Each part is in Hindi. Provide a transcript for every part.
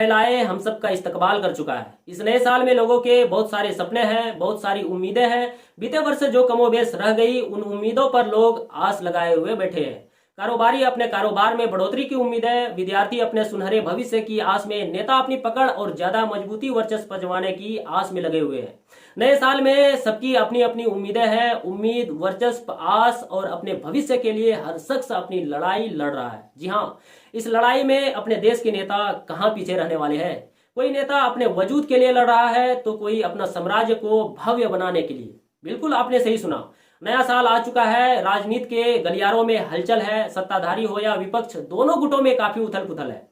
लाए हम सब का इस्तकबाल कर चुका है। इस नए साल में लोगों के बहुत सारे सपने हैं, बहुत सारी उम्मीदें हैं। बीते वर्ष जो कमोबेश रह गई, उन उम्मीदों पर लोग आस लगाए हुए बैठे हैं। कारोबारी अपने कारोबार में बढ़ोतरी की उम्मीदें, विद्यार्थी अपने सुनहरे भविष्य की आस में, नेता अपनी पकड़ और ज्यादा मजबूती वर्चस्व जमाने की आस में लगे हुए हैं। नए साल में सबकी अपनी अपनी उम्मीदें हैं। उम्मीद, वर्चस्व, आस और अपने भविष्य के लिए हर शख्स अपनी लड़ाई लड़ रहा है। जी हाँ, इस लड़ाई में अपने देश के नेता कहाँ पीछे रहने वाले हैं। कोई नेता अपने वजूद के लिए लड़ रहा है तो कोई अपना साम्राज्य को भव्य बनाने के लिए। बिल्कुल आपने सही सुना, नया साल आ चुका है। राजनीति के गलियारों में हलचल है। सत्ताधारी हो या विपक्ष, दोनों गुटों में काफी उथल पुथल है।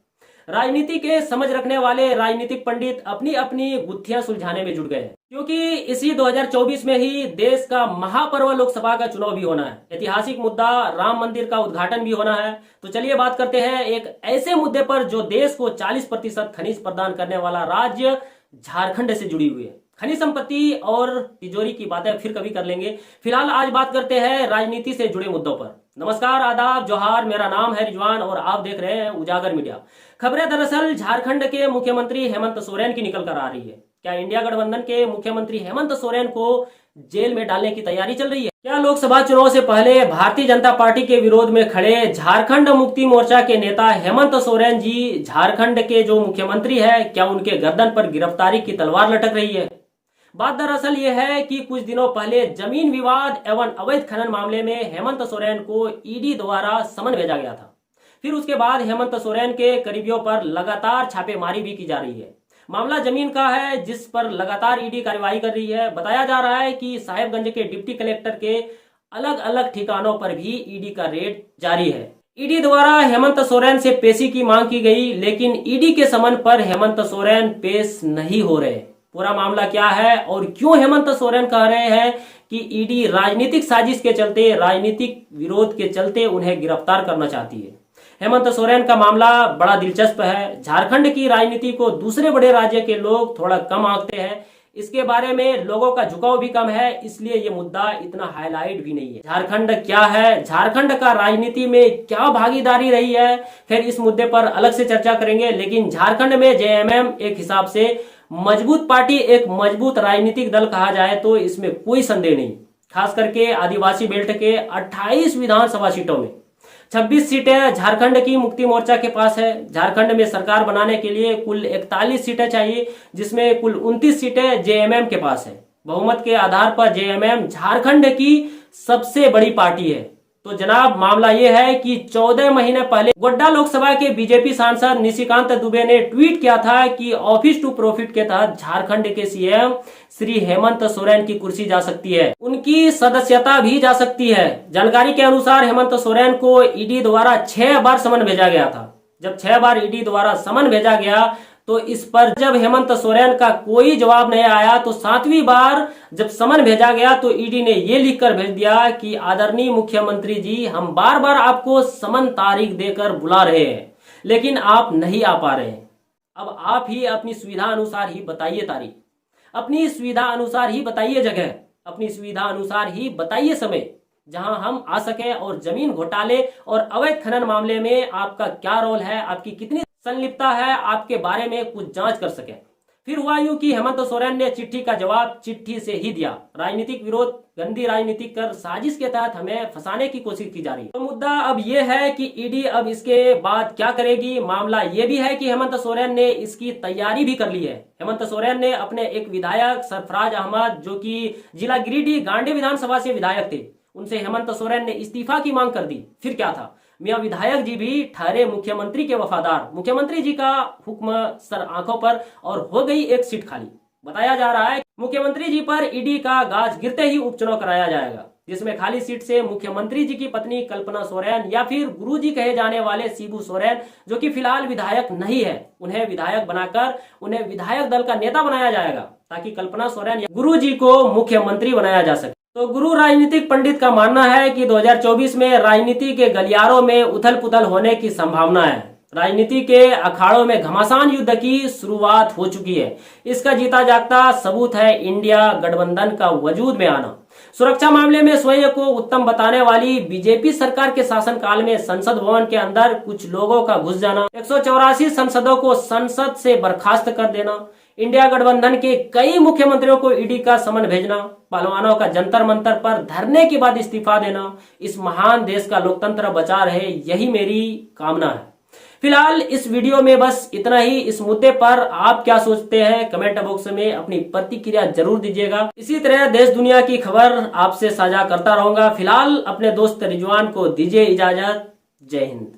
राजनीति के समझ रखने वाले राजनीतिक पंडित अपनी अपनी गुत्थियां सुलझाने में जुट गए हैं, क्योंकि इसी 2024 में ही देश का महापर्व लोकसभा का चुनाव भी होना है। ऐतिहासिक मुद्दा राम मंदिर का उद्घाटन भी होना है। तो चलिए बात करते हैं एक ऐसे मुद्दे पर जो देश को 40% खनिज प्रदान करने वाला राज्य झारखंड से जुड़ी हुई है। खनिज संपत्ति और तिजोरी की बातें फिर कभी कर लेंगे। फिलहाल आज बात करते हैं राजनीति से जुड़े मुद्दों पर। नमस्कार, आदाब, जोहार, मेरा नाम है रिजवान और आप देख रहे हैं उजागर मीडिया। खबरें दरअसल झारखंड के मुख्यमंत्री हेमंत सोरेन की निकल कर आ रही है। क्या इंडिया गठबंधन के मुख्यमंत्री हेमंत सोरेन को जेल में डालने की तैयारी चल रही है? क्या लोकसभा चुनाव से पहले भारतीय जनता पार्टी के विरोध में खड़े झारखंड मुक्ति मोर्चा के नेता हेमंत सोरेन जी झारखंड के जो मुख्यमंत्री है, क्या उनके गर्दन पर गिरफ्तारी की तलवार लटक रही है? बात दरअसल ये है कि कुछ दिनों पहले जमीन विवाद एवं अवैध खनन मामले में हेमंत सोरेन को ईडी द्वारा समन भेजा गया था। फिर उसके बाद हेमंत सोरेन के करीबियों पर लगातार छापेमारी भी की जा रही है। मामला जमीन का है, जिस पर लगातार ईडी कार्रवाई कर रही है। बताया जा रहा है कि साहेबगंज के डिप्टी कलेक्टर के अलग अलग ठिकानों पर भी ईडी का रेड जारी है। ईडी द्वारा हेमंत सोरेन से पेशी की मांग की गई, लेकिन ईडी के समन पर हेमंत सोरेन पेश नहीं हो रहे। पूरा मामला क्या है और क्यों हेमंत सोरेन कह रहे हैं कि ईडी राजनीतिक साजिश के चलते, राजनीतिक विरोध के चलते उन्हें गिरफ्तार करना चाहती है। हेमंत सोरेन का मामला बड़ा दिलचस्प है। झारखंड की राजनीति को दूसरे बड़े राज्य के लोग थोड़ा कम आंकते हैं। इसके बारे में लोगों का झुकाव भी कम है, इसलिए ये मुद्दा इतना हाईलाइट भी नहीं है। झारखंड क्या है, झारखंड का राजनीति में क्या भागीदारी रही है, फिर इस मुद्दे पर अलग से चर्चा करेंगे। लेकिन झारखंड में जेएमएम एक हिसाब से मजबूत पार्टी, एक मजबूत राजनीतिक दल कहा जाए तो इसमें कोई संदेह नहीं। खास करके आदिवासी बेल्ट के 28 विधानसभा सीटों में 26 सीटें झारखंड की मुक्ति मोर्चा के पास है। झारखंड में सरकार बनाने के लिए कुल 41 सीटें चाहिए, जिसमें कुल 29 सीटें जेएमएम के पास है। बहुमत के आधार पर जेएमएम झारखंड की सबसे बड़ी पार्टी है। तो जनाब, मामला यह है कि 14 महीने पहले गोड्डा लोकसभा के बीजेपी सांसद निशिकांत दुबे ने ट्वीट किया था कि ऑफिस टू प्रॉफिट के तहत झारखंड के सीएम श्री हेमंत सोरेन की कुर्सी जा सकती है, उनकी सदस्यता भी जा सकती है। जानकारी के अनुसार हेमंत सोरेन को ईडी द्वारा 6 बार समन भेजा गया था। जब 6 बार ईडी द्वारा समन भेजा गया तो इस पर जब हेमंत सोरेन का कोई जवाब नहीं आया तो 7वीं बार जब समन भेजा गया तो ईडी ने ये लिखकर भेज दिया कि आदरणीय मुख्यमंत्री जी, हम बार बार आपको समन तारीख देकर बुला रहे हैं, लेकिन आप नहीं आ पा रहे हैं। अब आप ही अपनी सुविधा अनुसार ही बताइए तारीख, अपनी सुविधा अनुसार ही बताइए जगह, अपनी सुविधा अनुसार ही बताइए समय जहां हम आ सके, और जमीन घोटाले और अवैध खनन मामले में आपका क्या रोल है, आपकी कितनी संलिप्तता है, आपके बारे में कुछ जांच कर सके। फिर हुआ यूं कि हेमंत सोरेन ने चिट्ठी का जवाब चिट्ठी से ही दिया। राजनीतिक विरोध, गंदी राजनीति कर साजिश के तहत हमें फंसाने की कोशिश की जा रही है। तो मुद्दा अब यह है कि ईडी अब इसके बाद क्या करेगी। मामला यह भी है कि हेमंत सोरेन ने इसकी तैयारी भी कर ली है। हेमंत सोरेन ने अपने एक विधायक सरफराज अहमद, जो कि जिला गिरिडीह गांडी विधानसभा से विधायक थे, उनसे हेमंत सोरेन ने इस्तीफा की मांग कर दी। फिर क्या था, मियां विधायक जी भी ठहरे मुख्यमंत्री के वफादार। मुख्यमंत्री जी का हुक्म सर आंखों पर और हो गई एक सीट खाली। बताया जा रहा है मुख्यमंत्री जी पर ईडी का गाज गिरते ही उपचुनाव कराया जाएगा, जिसमें खाली सीट से मुख्यमंत्री जी की पत्नी कल्पना सोरेन या फिर गुरुजी कहे जाने वाले शिबू सोरेन, जो कि फिलहाल विधायक नहीं है, उन्हें विधायक बनाकर उन्हें विधायक दल का नेता बनाया जाएगा, ताकि कल्पना सोरेन या गुरुजी को मुख्यमंत्री बनाया जा सके। तो गुरु राजनीतिक पंडित का मानना है कि 2024 में राजनीति के गलियारों में उथल पुथल होने की संभावना है। राजनीति के अखाड़ों में घमासान युद्ध की शुरुआत हो चुकी है। इसका जीता जागता सबूत है इंडिया गठबंधन का वजूद में आना। सुरक्षा मामले में स्वयं को उत्तम बताने वाली बीजेपी सरकार के शासनकाल में संसद भवन के अंदर कुछ लोगों का घुस जाना, 184 सांसदों को संसद से बर्खास्त कर देना, इंडिया गठबंधन के कई मुख्यमंत्रियों को ईडी का समन भेजना, पहलवानों का जंतर मंतर पर धरने के बाद इस्तीफा देना, इस महान देश का लोकतंत्र बचा रहे, यही मेरी कामना है। फिलहाल इस वीडियो में बस इतना ही। इस मुद्दे पर आप क्या सोचते हैं कमेंट बॉक्स में अपनी प्रतिक्रिया जरूर दीजिएगा। इसी तरह देश दुनिया की खबर आपसे साझा करता रहूंगा। फिलहाल अपने दोस्त रिजवान को दीजिए इजाजत। जय हिंद।